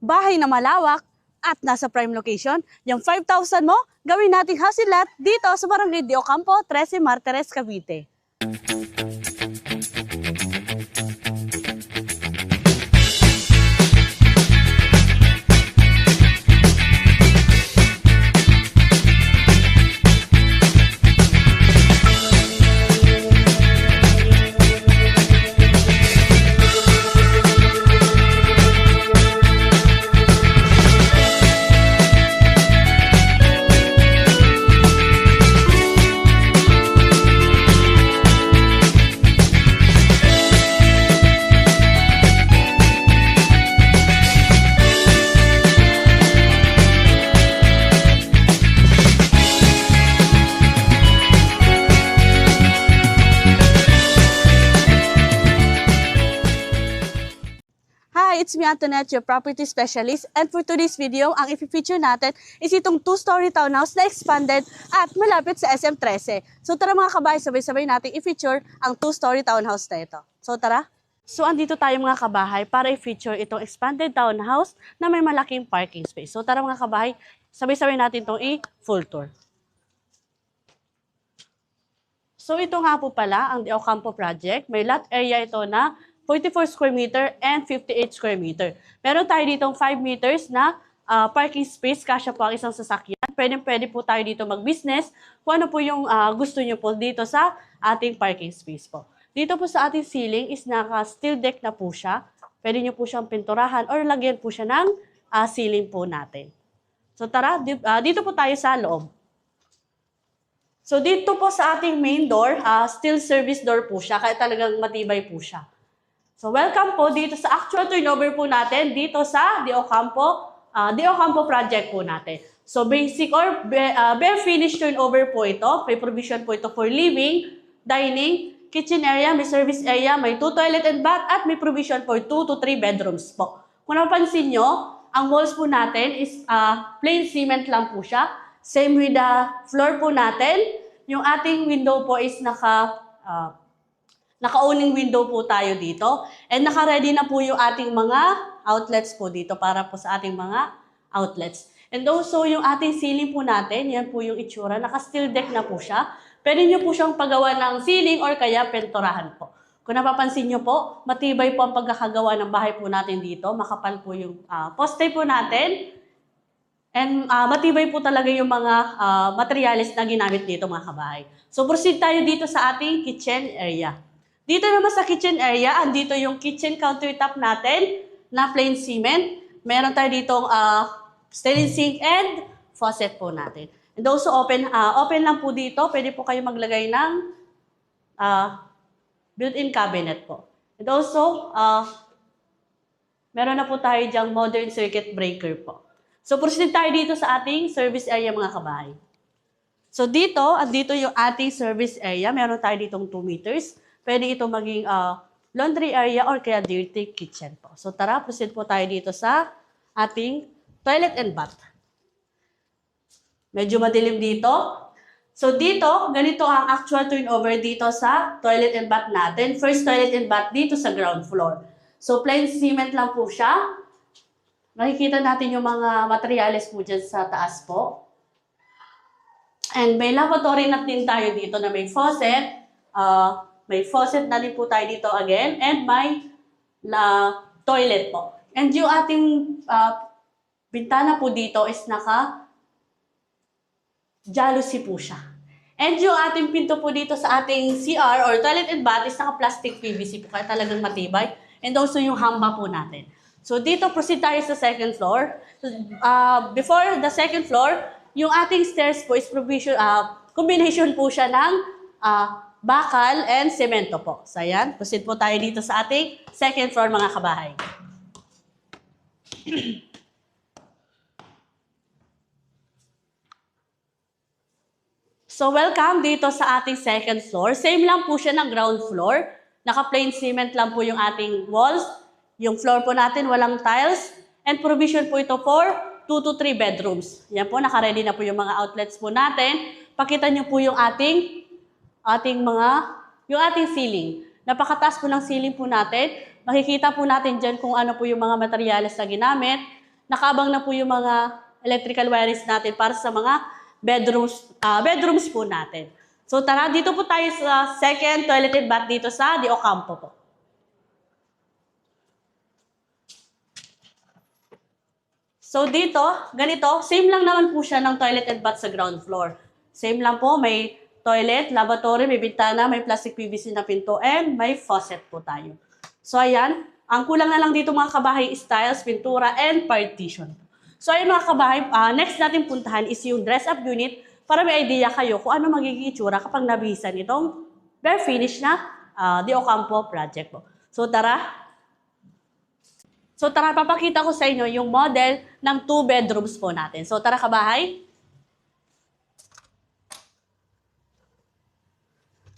bahay na malawak at nasa prime location. Yung 5,000 mo, gawin nating house and lot dito sa Barangay de Ocampo, 13 Martires, Cavite. Hi, it's me Antoinette, your property specialist. And for today's video, ang i-feature natin is itong 2-story townhouse na expanded at malapit sa SM13. So tara mga kabahay, sabay-sabay natin i-feature ang 2-story townhouse na ito. So tara! So andito tayo mga kabahay para i-feature itong expanded townhouse na may malaking parking space. So tara mga kabahay, sabay-sabay natin itong i-full tour. So ito nga po pala ang De Ocampo project. May lot area ito na 44 square meter and 58 square meter. Meron tayo ditong 5 meters na parking space, kasya po ang isang sasakyan. Pwede po tayo dito mag-business kung ano po yung gusto nyo po dito sa ating parking space po. Dito po sa ating ceiling is naka-steel deck na po siya. Pwede nyo po siyang pinturahan or lagyan po siya ng ceiling po natin. So tara, dito po tayo sa loob. So dito po sa ating main door, steel service door po siya, kaya talagang matibay po siya. So welcome po dito sa actual turnover po natin dito sa De Ocampo project po natin. So basic or bare finish turnover po ito. May provision po ito for living, dining, kitchen area, may service area, may 2 toilet and bath at may provision for 2 to 3 bedrooms po. Kung napansin nyo, ang walls po natin is plain cement lang po siya. Same with the floor po natin. Yung ating window po is naka-owning window po tayo dito. And naka-ready na po yung ating mga outlets po dito para po sa ating mga outlets. And also yung ating ceiling po natin, yan po yung itsura. Naka-steel deck na po siya. Pwede nyo po siyang paggawa ng ceiling or kaya penturahan po. Kung napapansin nyo po, matibay po ang pagkakagawa ng bahay po natin dito. Makapal po yung poste po natin. And matibay po talaga yung mga materials na ginamit dito mga kabahay. So proceed tayo dito sa ating kitchen area. Dito naman sa kitchen area, andito yung kitchen countertop natin na plain cement. Meron tayo ditong stainless sink and faucet po natin. And also open lang po dito. Pwede po kayo maglagay ng built-in cabinet po. And also, meron na po tayo dyang modern circuit breaker po. So proceed tayo dito sa ating service area mga kabahay. So andito yung ating service area. Meron tayo ditong 2 meters. Pwede ito maging laundry area or kaya dirty kitchen po. So tara, proceed po tayo dito sa ating toilet and bath. Medyo madilim dito. So dito, ganito ang actual turnover dito sa toilet and bath natin. First toilet and bath dito sa ground floor. So plain cement lang po siya. Makikita natin yung mga materials po dyan sa taas po. And may lavatory na din tayo dito na may faucet. May faucet na din po tayo dito again. And may toilet po. And yung ating bintana po dito is naka-jalousie po siya. And yung ating pinto po dito sa ating CR or toilet and bath is naka-plastic PVC po. Kaya talagang matibay. And also yung hamba po natin. So dito proceed tayo sa second floor. Before the second floor, yung ating stairs po is combination po siya ng bakal and semento po. So ayan, proceed po tayo dito sa ating second floor mga kabahay. So welcome dito sa ating second floor. Same lang po siya ng ground floor. Naka-plain cement lang po yung ating walls. Yung floor po natin walang tiles. And provision po ito for 2 to 3 bedrooms. Yan po, naka-ready na po yung mga outlets po natin. Pakita nyo po yung ating ceiling. Napakataas po ng ceiling po natin. Makikita po natin dyan kung ano po yung mga materials na ginamit. nakabang na po yung mga electrical wires natin para sa mga bedrooms po natin. So tara, dito po tayo sa second toilet and bath dito sa De Ocampo po. So dito, ganito, same lang naman po siya ng toilet and bath sa ground floor. Same lang po, may toilet, lavatory, may bintana, may plastic PVC na pinto, and may faucet po tayo. So ayan, ang kulang na lang dito mga kabahay is tiles, pintura, and partition. So ayun mga kabahay, next natin puntahan is yung dress-up unit para may idea kayo kung ano magiging itsura kapag nabihisan itong bare finish na De Ocampo project po. So tara, papakita ko sa inyo yung model ng 2 bedrooms po natin. So tara kabahay.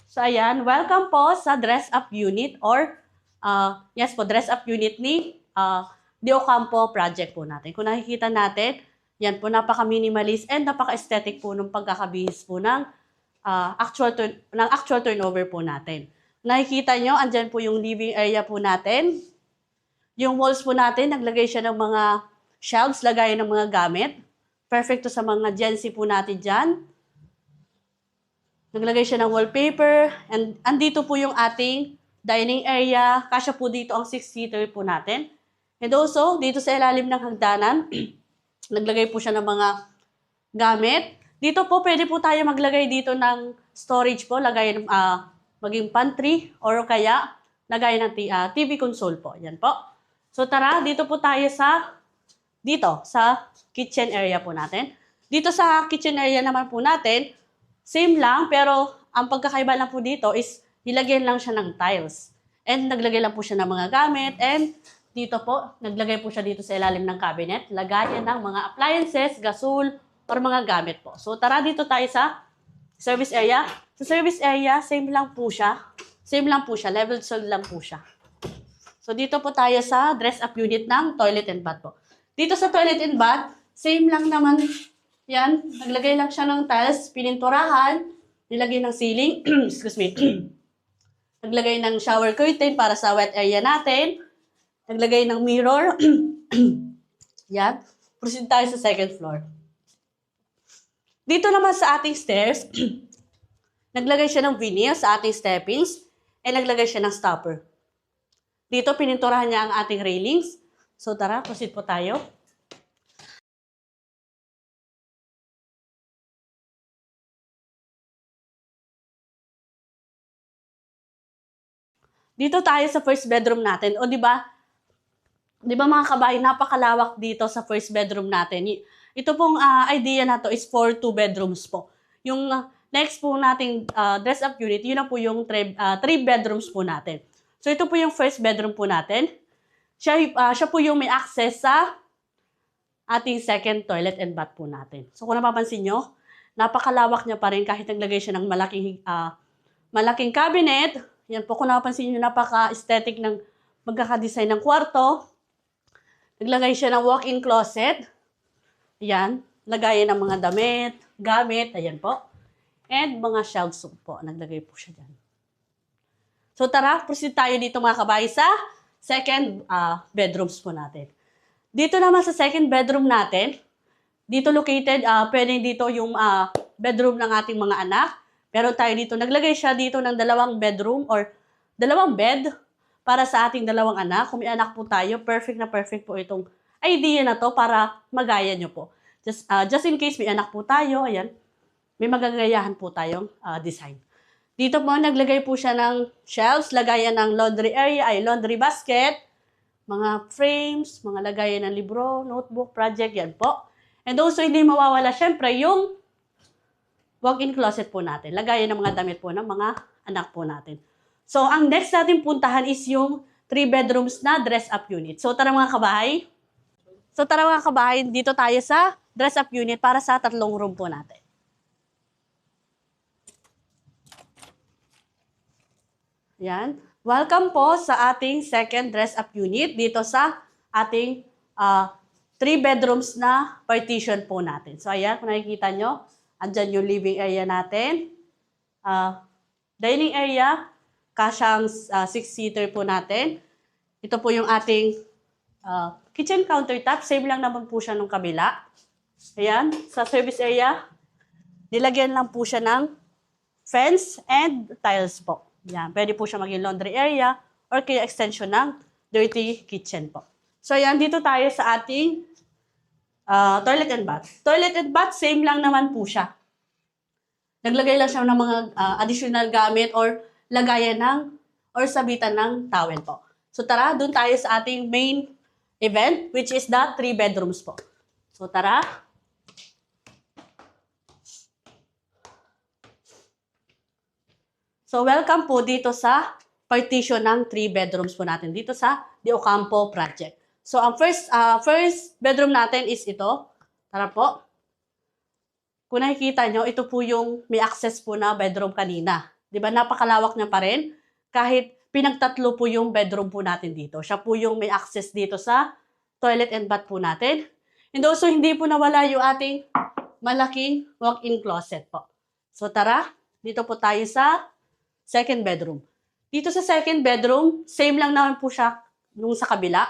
So ayan, welcome po sa dress-up unit or yes po, dress-up unit ni De Ocampo project po natin. Kung nakikita natin, yan po, napaka-minimalist and napaka-aesthetic po ng pagkakabihis po ng actual turnover po natin. Nakikita nyo, andyan po yung living area po natin. Yung walls po natin, naglagay siya ng mga shelves, lagayan ng mga gamit. Perfect to sa mga Gen Z po natin dyan. Naglagay siya ng wallpaper. And andito po yung ating dining area. Kasya po dito ang 6-seater po natin. And also, dito sa ilalim ng hagdanan, naglagay po siya ng mga gamit. Dito po, pwede po tayo maglagay dito ng storage po, lagay ng maging pantry or kaya lagay ng TV console po. Yan po. So tara, dito po tayo sa kitchen area po natin. Dito sa kitchen area naman po natin, same lang, pero ang pagkakaiba lang po dito is nilagyan lang siya ng tiles. And naglagay lang po siya ng mga gamit. And dito po, naglagay po siya dito sa ilalim ng cabinet. Lagayan ng mga appliances, gasol, or mga gamit po. So tara, dito tayo sa service area. Sa service area, same lang po siya. Level sold lang po siya. So dito po tayo sa dress-up unit ng toilet and bath po. Dito sa toilet and bath, same lang naman. Yan, naglagay lang siya ng tiles, pininturahan, nilagay ng ceiling, excuse me, naglagay ng shower curtain para sa wet area natin, naglagay ng mirror, yan, proceed tayo sa second floor. Dito naman sa ating stairs, naglagay siya ng vinyl sa ating steppings, and naglagay siya ng stopper. Dito, pininturahan niya ang ating railings. So tara, proceed po tayo. Dito tayo sa first bedroom natin. O di ba mga kabahay, napakalawak dito sa first bedroom natin. Ito pong idea na to is for 2 bedrooms po. Yung next po nating dress-up unit, yun na po yung 3 bedrooms po natin. So ito po yung first bedroom po natin. Siya po yung may access sa ating second toilet and bath po natin. So kung napapansin nyo, napakalawak niya pa rin kahit naglagay siya ng malaking cabinet. Yan po, kung napansin nyo, napaka-aesthetic ng magkakadesign ng kwarto. Naglagay siya ng walk-in closet. Yan, lagayan ng mga damit, gamit, ayan po. And mga shelves po, naglagay po siya dyan. So tara, proceed tayo dito mga kabahay sa second bedrooms po natin. Dito naman sa second bedroom natin, dito located, pwede dito yung bedroom ng ating mga anak. Pero tayo dito, naglagay siya dito ng 2 bedroom or 2 bed para sa ating 2 anak. Kung may anak po tayo, perfect na perfect po itong idea na to para magaya nyo po. Just in case may anak po tayo, ayan, may magagayahan po tayong design. Dito po, naglagay po siya ng shelves, lagayan ng laundry basket, mga frames, mga lagayan ng libro, notebook, project, yan po. And also, hindi mawawala, syempre, yung walk-in closet po natin. Lagayan ng mga damit po ng mga anak po natin. So, ang next natin puntahan is yung 3 bedrooms na dress-up unit. So, tara mga kabahay. Dito tayo sa dress-up unit para sa 3 room po natin. Yan. Welcome po sa ating second dress-up unit dito sa ating 3 bedrooms na partition po natin. So, ayan, kung nakikita nyo, andyan yung living area natin. Dining area, kasyang 6-seater po natin. Ito po yung ating kitchen countertop, same lang naman po siya nung kabila. Ayan, sa service area, nilagyan lang po siya ng fence and tiles po. Yan, pwede po siya maging laundry area or kaya extension ng dirty kitchen po. So ayan, dito tayo sa ating toilet and bath. Toilet and bath, same lang naman po siya. Naglagay lang siya ng mga additional gamit or lagayan ng or sabitan ng towel po. So tara, dun tayo sa ating main event, which is the 3 bedrooms po. So tara. So welcome po dito sa partition ng 3 bedrooms po natin dito sa De Ocampo project. So ang first bedroom natin is ito. Tara po. Kung nakikita nyo, ito po yung may access po na bedroom kanina. Diba, napakalawak niya pa rin. Kahit pinagtatlo po yung bedroom po natin dito. Siya po yung may access dito sa toilet and bath po natin. And also, hindi po nawala yung ating malaking walk-in closet po. So tara, dito po tayo sa second bedroom. Dito sa second bedroom, same lang naman po siya nung sa kabila.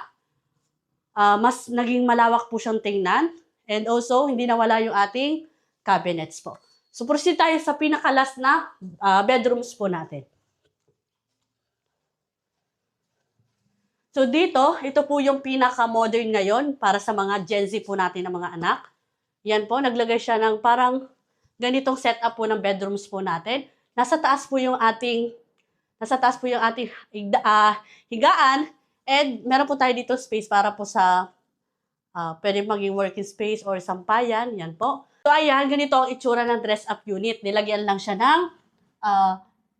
Mas naging malawak po siyang tingnan. And also, hindi nawala yung ating cabinets po. So proceed tayo sa pinakalas na bedrooms po natin. So dito, ito po yung pinaka-modern ngayon para sa mga Gen Z po natin na mga anak. Yan po, naglagay siya ng parang ganitong setup po ng bedrooms po natin. Nasa taas po yung ating higaan and meron po tayo dito space para po sa pwede maging working space or sampayan. Yan po. So ayan, ganito ang itsura ng dress-up unit. Nilagyan lang siya ng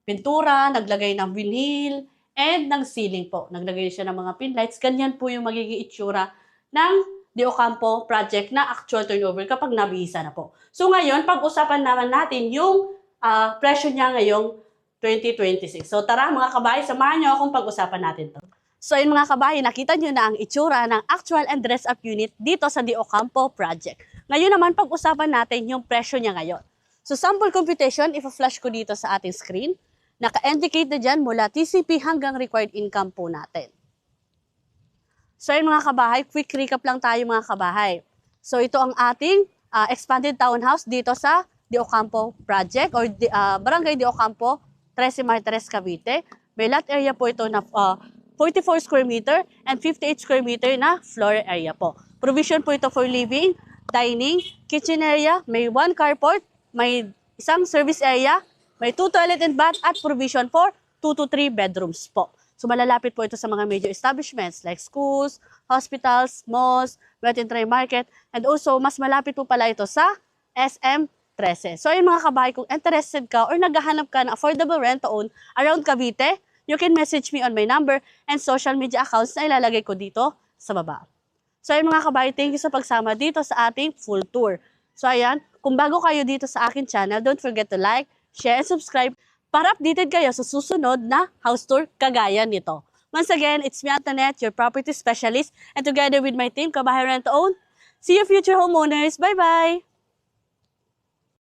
pintura, naglagay ng vinyl, and ng ceiling po. Naglagay siya ng mga pin lights. Ganyan po yung magiging itsura ng De Ocampo project na actual turnover kapag nabihisa na po. So ngayon, pag-usapan naman natin yung presyo niya ngayong 2026. So tara mga kabahay, samahan niyo akong pag-usapan natin to. So yun mga kabahay, nakita niyo na ang itsura ng actual and dress-up unit dito sa De Ocampo project. Ngayon naman, pag-usapan natin yung presyo niya ngayon. So sample computation, ipa-flash ko dito sa ating screen. Naka-indicate na dyan mula TCP hanggang required income po natin. So yun mga kabahay, quick recap lang tayo mga kabahay. So ito ang ating expanded townhouse dito sa De Ocampo project or Barangay De Ocampo, 13 Martires, Cavite. May lot area po ito na 44 square meter and 58 square meter na floor area po. Provision po ito for living, dining, kitchen area, may 1 carport, may isang service area, may 2 toilet and bath at provision for 2 to 3 bedrooms po. So malalapit po ito sa mga major establishments like schools, hospitals, malls, wet and dry market, and also mas malapit po pala ito sa SM 13. So yung mga kabahay, kung interested ka or naghahanap ka ng affordable rent to own around Cavite, you can message me on my number and social media accounts na ilalagay ko dito sa baba. So ayun mga kabahay, thank you sa pagsama dito sa ating full tour. So ayan, kung bago kayo dito sa akin channel, don't forget to like, share, and subscribe para updated kayo sa susunod na house tour kagaya nito. Once again, it's me Antoinette, your property specialist, and together with my team, Kabahay Rent to Own, see you future homeowners. Bye-bye!